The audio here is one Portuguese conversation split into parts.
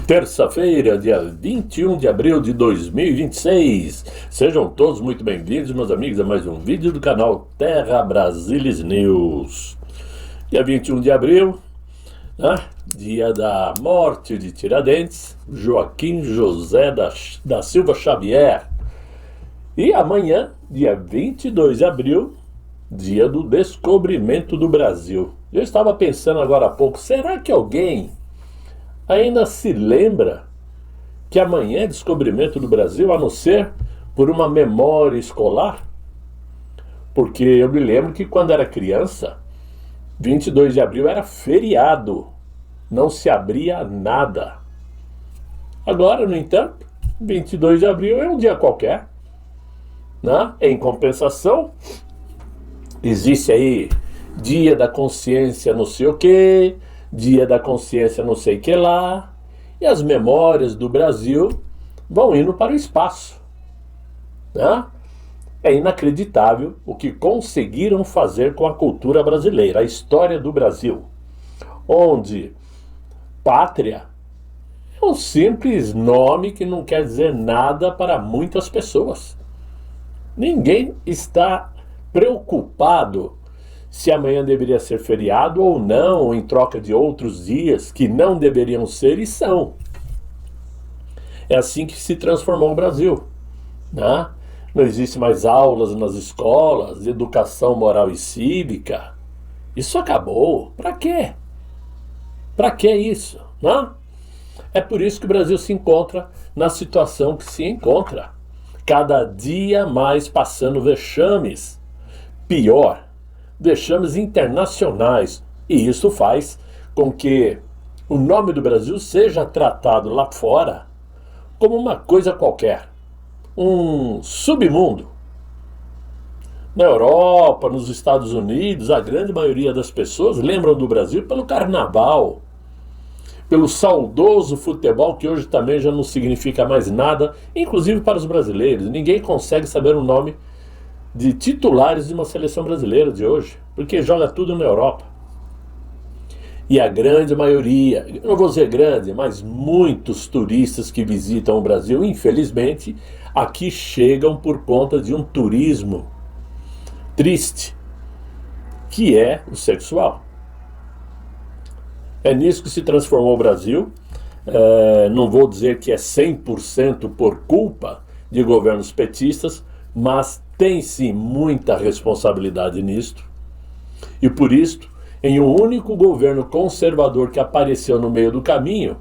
Terça-feira, dia 21 de abril de 2026. Sejam todos muito bem-vindos, meus amigos, a mais um vídeo do canal Terra Brasilis News. Dia 21 de abril, dia da morte de Tiradentes, Joaquim José da Silva Xavier. E amanhã, dia 22 de abril, dia do descobrimento do Brasil. Eu estava pensando agora há pouco, será que alguém ainda se lembra que amanhã é descobrimento do Brasil, a não ser por uma memória escolar? Porque eu me lembro que quando era criança, 22 de abril era feriado, não se abria nada. Agora, no entanto, 22 de abril é um dia qualquer, né? Em compensação, existe aí dia da consciência não sei o quê, dia da consciência não sei o que lá, e as memórias do Brasil vão indo para o espaço, né? É inacreditável o que conseguiram fazer com a cultura brasileira, a história do Brasil, onde pátria é um simples nome que não quer dizer nada para muitas pessoas. Ninguém está preocupado se amanhã deveria ser feriado ou não, ou em troca de outros dias que não deveriam ser e são. É assim que se transformou o Brasil, né? Não existe mais aulas nas escolas, educação moral e cívica. Isso acabou. Para quê? Para que isso, né? É por isso que o Brasil se encontra na situação que se encontra. Cada dia mais passando vexames. Pior, vexames internacionais, e isso faz com que o nome do Brasil seja tratado lá fora como uma coisa qualquer, um submundo. Na Europa, nos Estados Unidos, a grande maioria das pessoas lembram do Brasil pelo carnaval, pelo saudoso futebol, que hoje também já não significa mais nada, inclusive para os brasileiros. Ninguém consegue saber o nome de titulares de uma seleção brasileira de hoje, porque joga tudo na Europa. E a grande maioria, eu não vou dizer grande, mas muitos turistas que visitam o Brasil, infelizmente, aqui chegam por conta de um turismo triste, que é o sexual. É nisso que se transformou o Brasil. Não vou dizer que é 100% por culpa de governos petistas, mas tem sim muita responsabilidade nisto, e por isto, em um único governo conservador que apareceu no meio do caminho,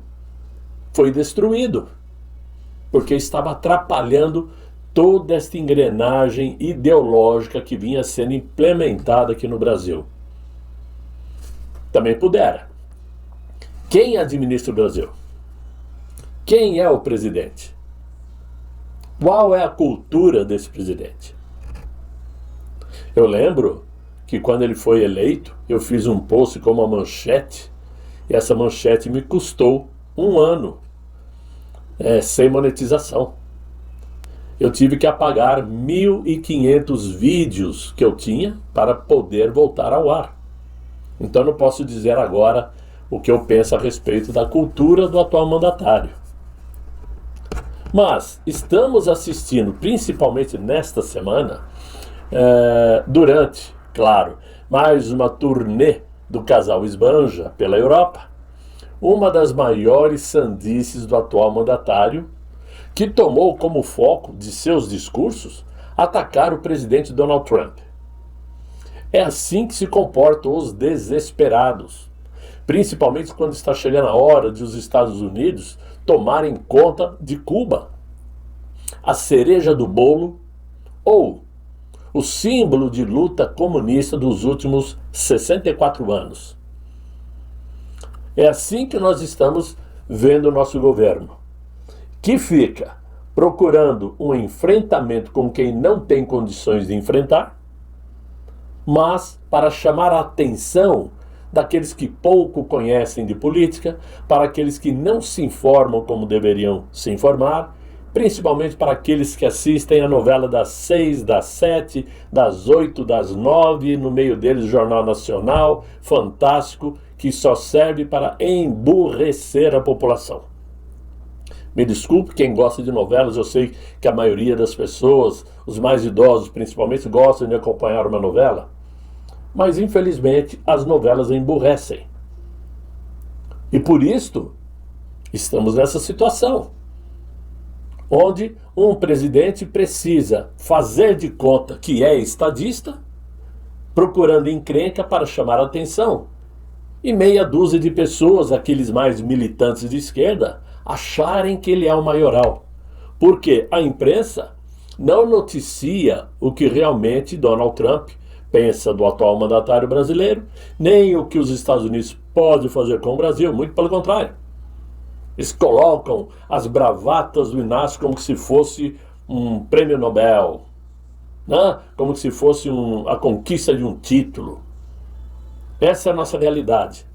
foi destruído, porque estava atrapalhando toda esta engrenagem ideológica que vinha sendo implementada aqui no Brasil. Também pudera. Quem administra o Brasil? Quem é o presidente? Qual é a cultura desse presidente? Eu lembro que quando ele foi eleito, eu fiz um post com uma manchete, e essa manchete me custou um ano sem monetização. Eu tive que apagar 1.500 vídeos que eu tinha para poder voltar ao ar. Então não posso dizer agora o que eu penso a respeito da cultura do atual mandatário. Mas estamos assistindo, principalmente nesta semana, durante, claro, mais uma turnê do casal Esbanja pela Europa, uma das maiores sandices do atual mandatário, que tomou como foco de seus discursos atacar o presidente Donald Trump. É assim que se comportam os desesperados, principalmente quando está chegando a hora de os Estados Unidos tomarem conta de Cuba, a cereja do bolo, ou o símbolo de luta comunista dos últimos 64 anos. É assim que nós estamos vendo o nosso governo, que fica procurando um enfrentamento com quem não tem condições de enfrentar, mas para chamar a atenção daqueles que pouco conhecem de política, para aqueles que não se informam como deveriam se informar, principalmente para aqueles que assistem a novela das 6, das 7, das 8, das 9, no meio deles o Jornal Nacional, Fantástico, que só serve para emburrecer a população. Me desculpe quem gosta de novelas, eu sei que a maioria das pessoas, os mais idosos principalmente, gostam de acompanhar uma novela. Mas infelizmente as novelas emburrecem. E por isto estamos nessa situação, onde um presidente precisa fazer de conta que é estadista, procurando encrenca para chamar a atenção. E meia dúzia de pessoas, aqueles mais militantes de esquerda, acharem que ele é o maioral. Porque a imprensa não noticia o que realmente Donald Trump pensa do atual mandatário brasileiro, nem o que os Estados Unidos podem fazer com o Brasil, muito pelo contrário. Eles colocam as bravatas do Inácio como se fosse um prêmio Nobel, né? Como se fosse a conquista de um título. Essa é a nossa realidade.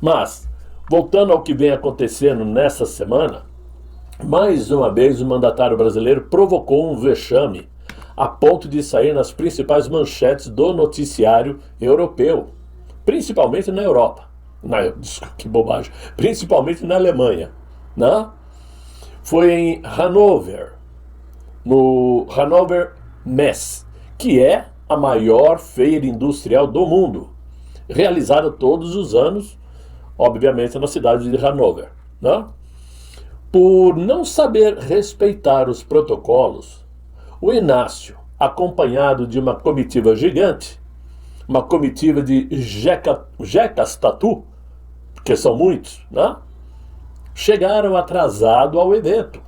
Mas, voltando ao que vem acontecendo nessa semana, mais uma vez o mandatário brasileiro provocou um vexame a ponto de sair nas principais manchetes do noticiário europeu, principalmente na Europa. Que bobagem. Principalmente na Alemanha, né? Foi em Hannover, no Hannover Messe, que é a maior feira industrial do mundo, realizada todos os anos, obviamente na cidade de Hannover, né? Por não saber respeitar os protocolos, o Inácio, acompanhado de uma comitiva gigante, uma comitiva de jecas tatu, que são muitos, né? Chegaram atrasado ao evento.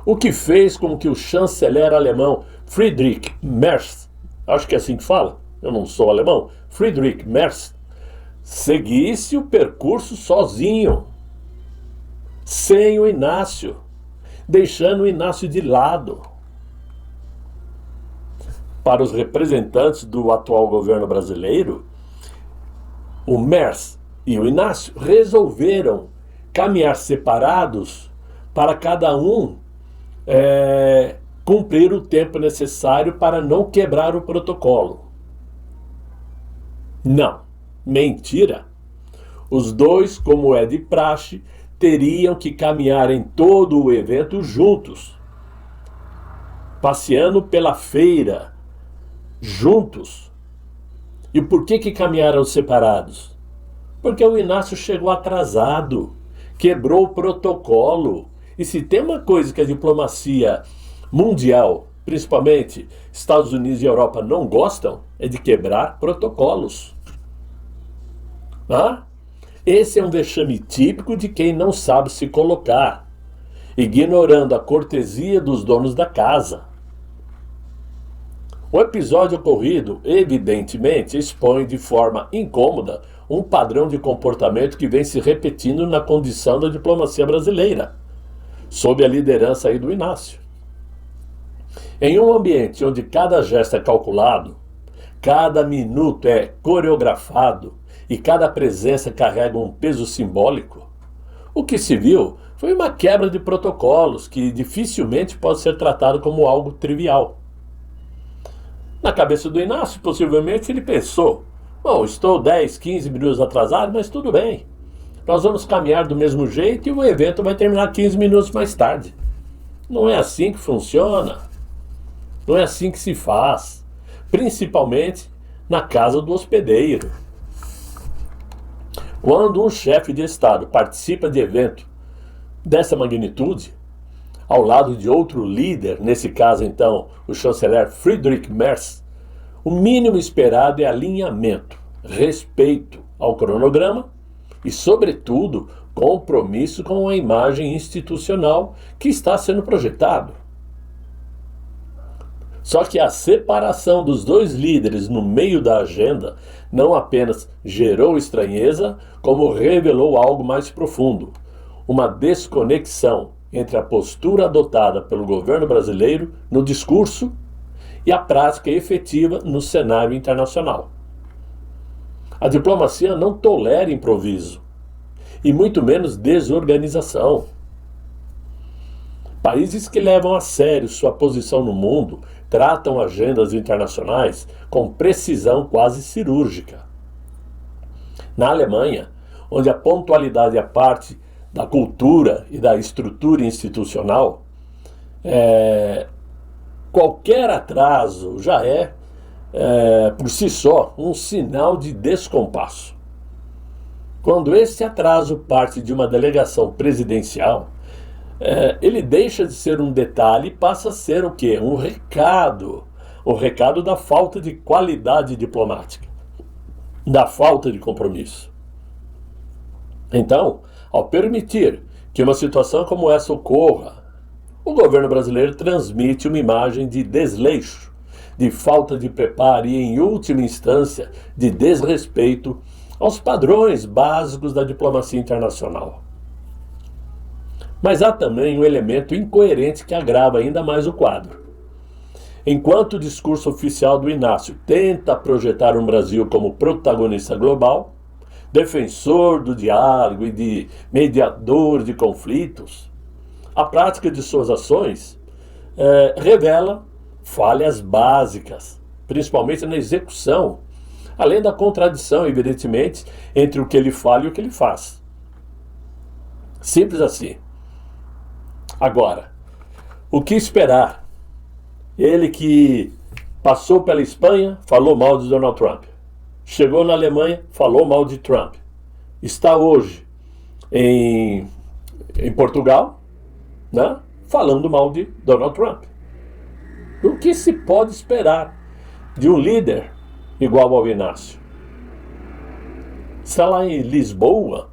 O que fez com que o chanceler alemão Friedrich Merz, acho que é assim que fala, eu não sou alemão, Friedrich Merz, seguisse o percurso sozinho, sem o Inácio, deixando o Inácio de lado. Para os representantes do atual governo brasileiro, o Merz e o Inácio resolveram caminhar separados para cada um cumprir o tempo necessário para não quebrar o protocolo. Não, mentira. Os dois, como é de praxe, teriam que caminhar em todo o evento juntos, passeando pela feira juntos. E por que caminharam separados? Porque o Inácio chegou atrasado, quebrou o protocolo. E se tem uma coisa que a diplomacia mundial, principalmente Estados Unidos e Europa, não gostam, é de quebrar protocolos. Ah? Esse é um vexame típico de quem não sabe se colocar, ignorando a cortesia dos donos da casa. O episódio ocorrido, evidentemente, expõe de forma incômoda um padrão de comportamento que vem se repetindo na condição da diplomacia brasileira, sob a liderança aí do Inácio. Em um ambiente onde cada gesto é calculado, cada minuto é coreografado e cada presença carrega um peso simbólico, o que se viu foi uma quebra de protocolos que dificilmente pode ser tratado como algo trivial. Na cabeça do Inácio, possivelmente, ele pensou: bom, estou 10, 15 minutos atrasado, mas tudo bem. Nós vamos caminhar do mesmo jeito e o evento vai terminar 15 minutos mais tarde. Não é assim que funciona. Não é assim que se faz. Principalmente na casa do hospedeiro. Quando um chefe de Estado participa de evento dessa magnitude, ao lado de outro líder, nesse caso então o chanceler Friedrich Merz, o mínimo esperado é alinhamento, respeito ao cronograma e, sobretudo, compromisso com a imagem institucional que está sendo projetado. Só que a separação dos dois líderes no meio da agenda não apenas gerou estranheza, como revelou algo mais profundo, uma desconexão entre a postura adotada pelo governo brasileiro no discurso e a prática efetiva no cenário internacional. A diplomacia não tolera improviso, e muito menos desorganização. Países que levam a sério sua posição no mundo tratam agendas internacionais com precisão quase cirúrgica. Na Alemanha, onde a pontualidade é parte da cultura e da estrutura institucional, qualquer atraso já é, por si só, um sinal de descompasso. Quando esse atraso parte de uma delegação presidencial, ele deixa de ser um detalhe e passa a ser o quê? Um recado. O recado da falta de qualidade diplomática, da falta de compromisso. Então, ao permitir que uma situação como essa ocorra, o governo brasileiro transmite uma imagem de desleixo, de falta de preparo e, em última instância, de desrespeito aos padrões básicos da diplomacia internacional. Mas há também um elemento incoerente que agrava ainda mais o quadro. Enquanto o discurso oficial do Inácio tenta projetar um Brasil como protagonista global, defensor do diálogo e de mediador de conflitos, a prática de suas ações revela falhas básicas, principalmente na execução, além da contradição, evidentemente, entre o que ele fala e o que ele faz. Simples assim. Agora, o que esperar? Ele que passou pela Espanha, falou mal de Donald Trump. Chegou na Alemanha, falou mal de Trump. Está hoje em Portugal, né, falando mal de Donald Trump. O que se pode esperar de um líder igual ao Inácio? Está lá em Lisboa,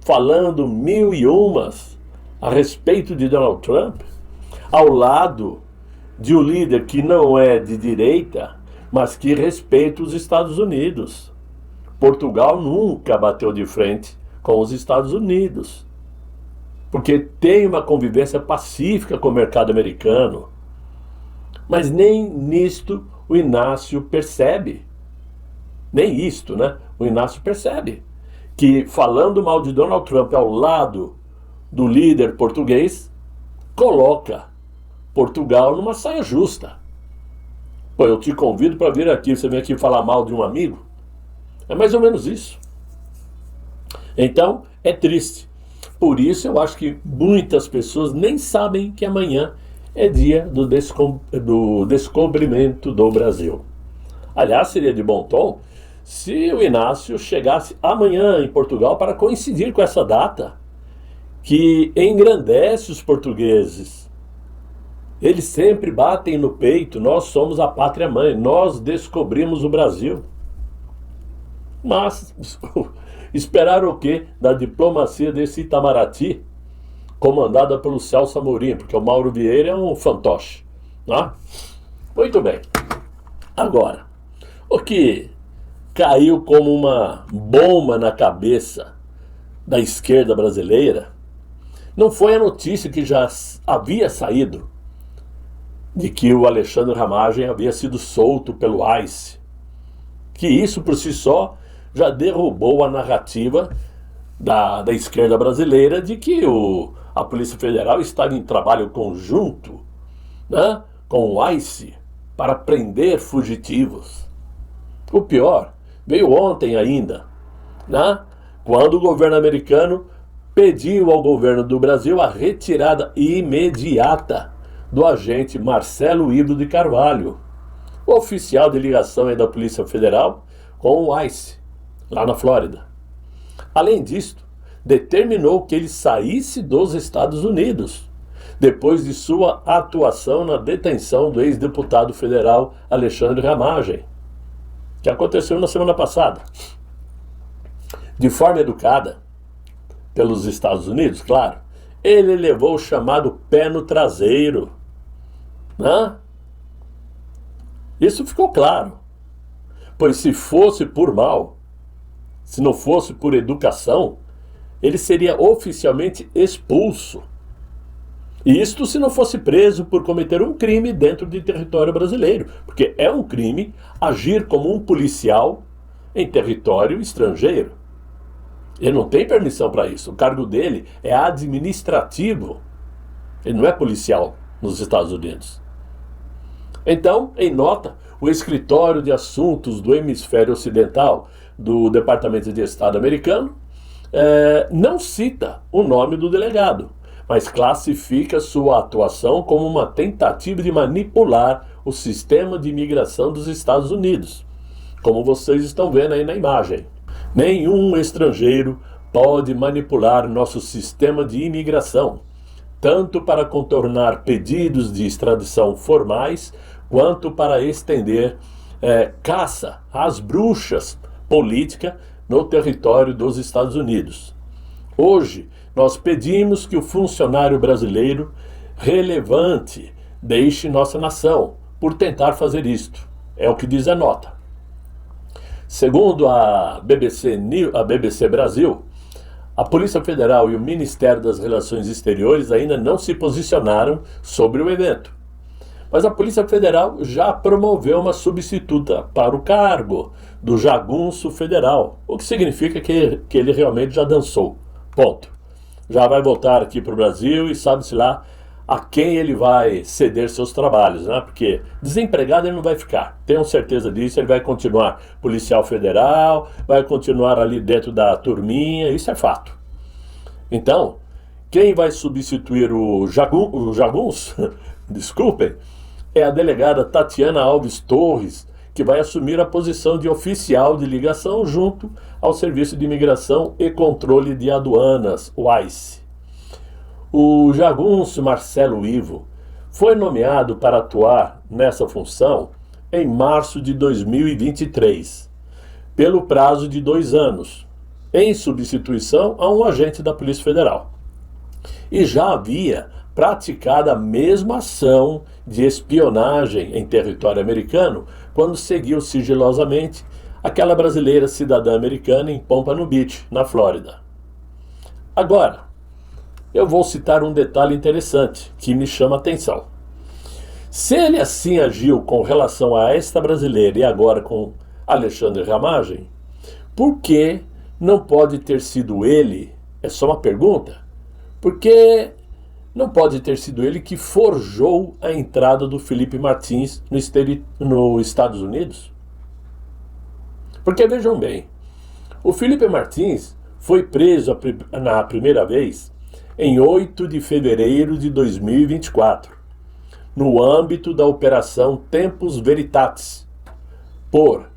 falando mil e umas a respeito de Donald Trump, ao lado de um líder que não é de direita, mas que respeita os Estados Unidos. Portugal nunca bateu de frente com os Estados Unidos, porque tem uma convivência pacífica com o mercado americano. Mas nem nisto o Inácio percebe. Nem isto, né? O Inácio percebe que, falando mal de Donald Trump ao lado do líder português, coloca Portugal numa saia justa. Pô, eu te convido para vir aqui, você vem aqui falar mal de um amigo? É mais ou menos isso. Então, é triste. Por isso eu acho que muitas pessoas nem sabem que amanhã é dia do descobrimento do Brasil. Aliás, seria de bom tom se o Inácio chegasse amanhã em Portugal para coincidir com essa data, que engrandece os portugueses. Eles sempre batem no peito: nós somos a pátria-mãe, nós descobrimos o Brasil. Mas esperar o quê da diplomacia desse Itamaraty, comandada pelo Celso Amorim, porque o Mauro Vieira é um fantoche, né? Muito bem. Agora, o que caiu como uma bomba na cabeça da esquerda brasileira não foi a notícia que já havia saído de que o Alexandre Ramagem havia sido solto pelo ICE, que isso por si só já derrubou a narrativa da esquerda brasileira de que a Polícia Federal estava em trabalho conjunto, né, com o ICE para prender fugitivos. O pior veio ontem ainda, né, quando o governo americano pediu ao governo do Brasil a retirada imediata do agente Marcelo Ivo de Carvalho, o oficial de ligação da Polícia Federal com o ICE, lá na Flórida. Além disto, determinou que ele saísse dos Estados Unidos, depois de sua atuação na detenção do ex-deputado federal Alexandre Ramagem, que aconteceu na semana passada. De forma educada, pelos Estados Unidos, claro, ele levou o chamado pé no traseiro, né? Isso ficou claro, pois se fosse por mal, se não fosse por educação, ele seria oficialmente expulso. E isto se não fosse preso por cometer um crime dentro de território brasileiro, porque é um crime agir como um policial em território estrangeiro. Ele não tem permissão para isso. O cargo dele é administrativo. Ele não é policial nos Estados Unidos. Então, em nota, o Escritório de Assuntos do Hemisfério Ocidental do Departamento de Estado americano não cita o nome do delegado, mas classifica sua atuação como uma tentativa de manipular o sistema de imigração dos Estados Unidos, como vocês estão vendo aí na imagem. Nenhum estrangeiro pode manipular nosso sistema de imigração, tanto para contornar pedidos de extradição formais, quanto para estender caça às bruxas política no território dos Estados Unidos. Hoje, nós pedimos que o funcionário brasileiro relevante deixe nossa nação por tentar fazer isto. É o que diz a nota. Segundo a BBC Brasil, a Polícia Federal e o Ministério das Relações Exteriores ainda não se posicionaram sobre o evento. Mas a Polícia Federal já promoveu uma substituta para o cargo do jagunço federal, o que significa que ele realmente já dançou. Ponto. Já vai voltar aqui para o Brasil e sabe-se lá a quem ele vai ceder seus trabalhos, né? Porque desempregado ele não vai ficar, tenho certeza disso. Ele vai continuar policial federal, vai continuar ali dentro da turminha, isso é fato. Então, quem vai substituir o jagunço, desculpem, é a delegada Tatiana Alves Torres, que vai assumir a posição de oficial de ligação junto ao Serviço de Imigração e Controle de Aduanas, o ICE. O jagunço Marcelo Ivo foi nomeado para atuar nessa função em março de 2023, pelo prazo de 2 anos, em substituição a um agente da Polícia Federal. E já havia praticado a mesma ação de espionagem em território americano quando seguiu sigilosamente aquela brasileira cidadã americana em Pompano Beach, na Flórida. Agora, eu vou citar um detalhe interessante que me chama a atenção. Se ele assim agiu com relação a esta brasileira e agora com Alexandre Ramagem, por que não pode ter sido ele? É só uma pergunta. Por que não pode ter sido ele que forjou a entrada do Felipe Martins nos Estados Unidos? Porque vejam bem, o Felipe Martins foi preso na primeira vez em 8 de fevereiro de 2024, no âmbito da Operação Tempus Veritatis, por,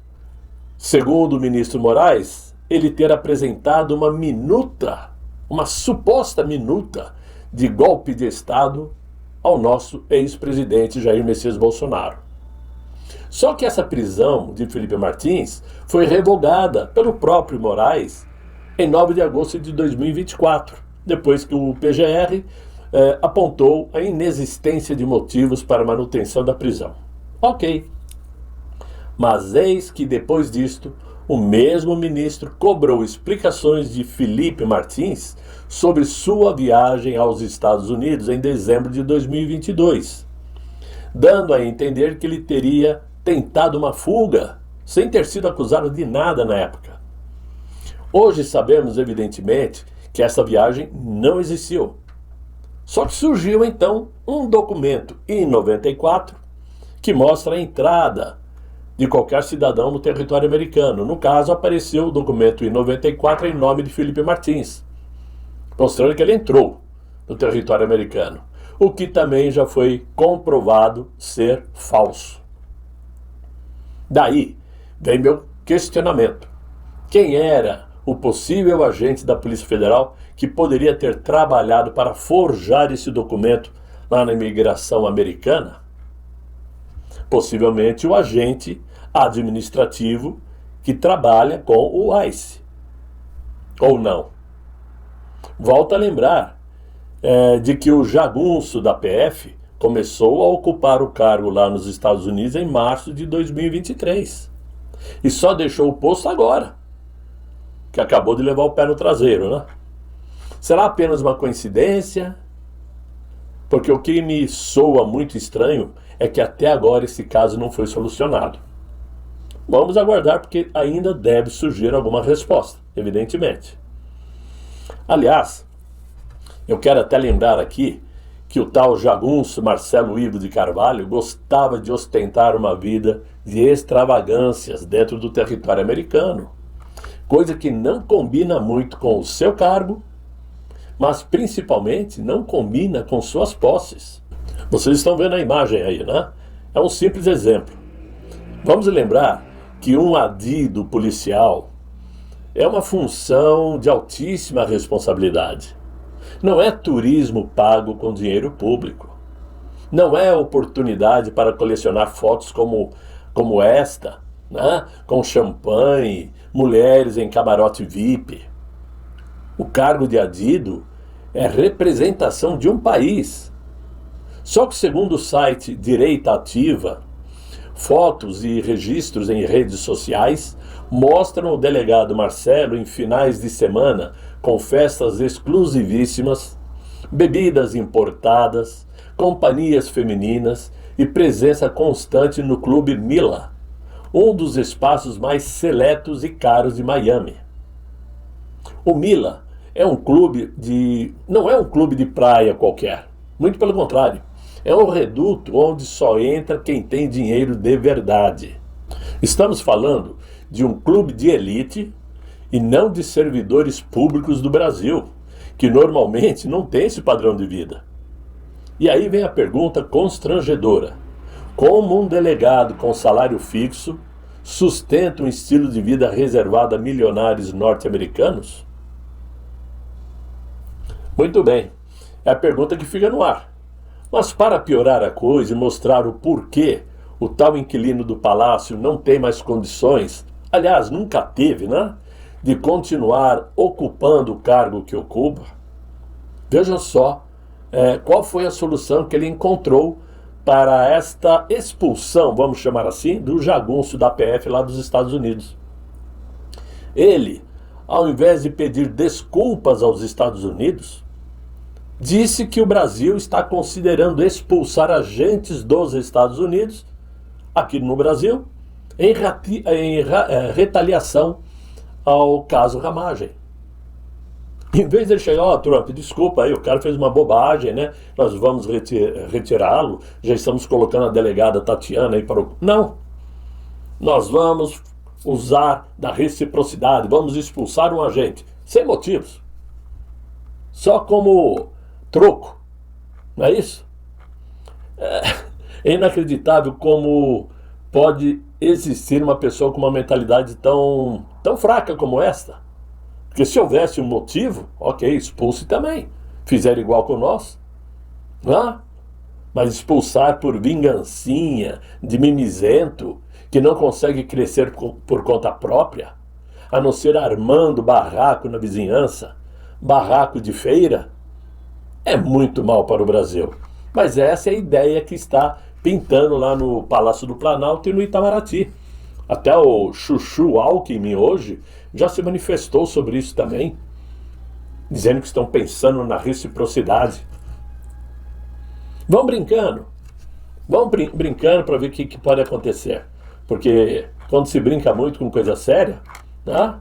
segundo o ministro Moraes, ele ter apresentado uma suposta minuta de golpe de Estado ao nosso ex-presidente Jair Messias Bolsonaro. Só que essa prisão de Felipe Martins foi revogada pelo próprio Moraes em 9 de agosto de 2024, depois que o PGR apontou a inexistência de motivos para a manutenção da prisão. Ok. Mas eis que depois disto, o mesmo ministro cobrou explicações de Felipe Martins sobre sua viagem aos Estados Unidos em dezembro de 2022, dando a entender que ele teria tentado uma fuga, sem ter sido acusado de nada na época. Hoje sabemos, evidentemente, que essa viagem não existiu. Só que surgiu então um documento I-94 que mostra a entrada de qualquer cidadão no território americano. No caso, apareceu o documento I-94 em nome de Felipe Martins, mostrando que ele entrou no território americano, o que também já foi comprovado ser falso. Daí vem meu questionamento. Quem era o possível agente da Polícia Federal que poderia ter trabalhado para forjar esse documento lá na imigração americana? Possivelmente o agente administrativo que trabalha com o ICE. Ou não? Volto a lembrar de que o jagunço da PF começou a ocupar o cargo lá nos Estados Unidos em março de 2023. E só deixou o posto agora, que acabou de levar o pé no traseiro, né? Será apenas uma coincidência? Porque o que me soa muito estranho é que até agora esse caso não foi solucionado. Vamos aguardar, porque ainda deve surgir alguma resposta, evidentemente. Aliás, eu quero até lembrar aqui que o tal jagunço Marcelo Ivo de Carvalho gostava de ostentar uma vida de extravagâncias dentro do território americano. coisa que não combina muito com o seu cargo, mas principalmente não combina com suas posses. Vocês estão vendo a imagem aí, né? É um simples exemplo. Vamos lembrar que um adido policial é uma função de altíssima responsabilidade. Não é turismo pago com dinheiro público. Não é oportunidade para colecionar fotos como esta, né? Com champanhe, mulheres em camarote VIP. O cargo de adido é representação de um país. Só que, segundo o site Direita Ativa, fotos e registros em redes sociais mostram o delegado Marcelo em finais de semana com festas exclusivíssimas, bebidas importadas, companhias femininas e presença constante no Clube Mila, um dos espaços mais seletos e caros de Miami. O Mila não é um clube de praia qualquer, muito pelo contrário. É um reduto onde só entra quem tem dinheiro de verdade. Estamos falando de um clube de elite e não de servidores públicos do Brasil, que normalmente não tem esse padrão de vida. E aí vem a pergunta constrangedora: como um delegado com salário fixo sustenta um estilo de vida reservado a milionários norte-americanos? Muito bem, é a pergunta que fica no ar. Mas para piorar a coisa e mostrar o porquê o tal inquilino do palácio não tem mais condições, aliás, nunca teve, né, de continuar ocupando o cargo que ocupa, vejam só qual foi a solução que ele encontrou para esta expulsão, vamos chamar assim, do jagunço da PF lá dos Estados Unidos. Ele, ao invés de pedir desculpas aos Estados Unidos, disse que o Brasil está considerando expulsar agentes dos Estados Unidos aqui no Brasil em retaliação ao caso Ramagem. Em vez de ele chegar, Trump, desculpa aí, o cara fez uma bobagem, né? Nós vamos retirá-lo, já estamos colocando a delegada Tatiana aí para o... Não, nós vamos usar da reciprocidade, vamos expulsar um agente, sem motivos, só como troco, não é isso? É inacreditável como pode existir uma pessoa com uma mentalidade tão fraca como esta. Porque se houvesse um motivo, ok, expulse também. Fizeram igual com nós. Não? Mas expulsar por vingancinha, de mimizento, que não consegue crescer por conta própria, a não ser armando barraco na vizinhança, barraco de feira, é muito mal para o Brasil. Mas essa é a ideia que está pintando lá no Palácio do Planalto e no Itamaraty. Até o Chuchu Alckmin hoje já se manifestou sobre isso também, dizendo que estão pensando na reciprocidade. Vão brincando para ver o que pode acontecer. Porque quando se brinca muito com coisa séria, né,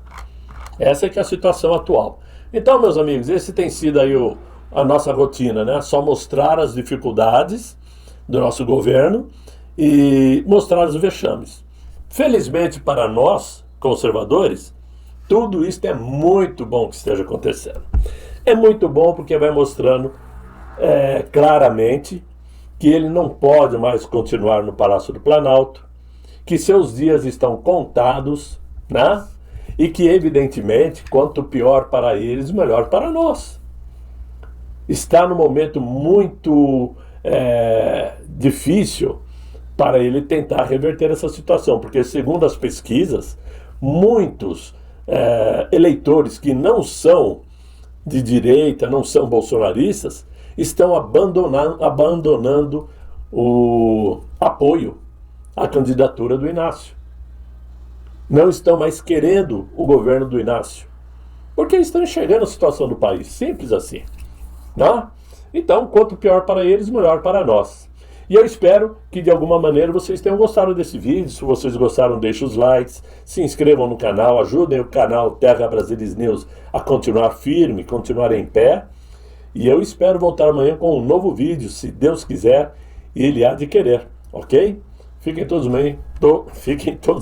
essa é que é a situação atual. Então, meus amigos, esse tem sido aí a nossa rotina, né? Só mostrar as dificuldades do nosso governo e mostrar os vexames. Felizmente para nós, conservadores, tudo isso é muito bom que esteja acontecendo. É muito bom porque vai mostrando claramente que ele não pode mais continuar no Palácio do Planalto, que seus dias estão contados, né? E que, evidentemente, quanto pior para eles, melhor para nós. Está num momento muito difícil para ele tentar reverter essa situação, porque, segundo as pesquisas, muitos eleitores que não são de direita, não são bolsonaristas, estão abandonando o apoio à candidatura do Inácio. Não estão mais querendo o governo do Inácio, porque estão enxergando a situação do país, simples assim. Não? Então, quanto pior para eles, melhor para nós. E eu espero que de alguma maneira vocês tenham gostado desse vídeo. Se vocês gostaram, deixem os likes, se inscrevam no canal, ajudem o canal Terra Brasilis News a continuar firme, continuar em pé. E eu espero voltar amanhã com um novo vídeo, se Deus quiser, e Ele há de querer, ok? Fiquem todos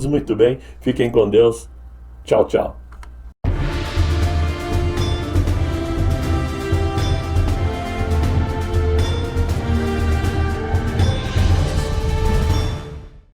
muito bem, fiquem com Deus. Tchau, tchau.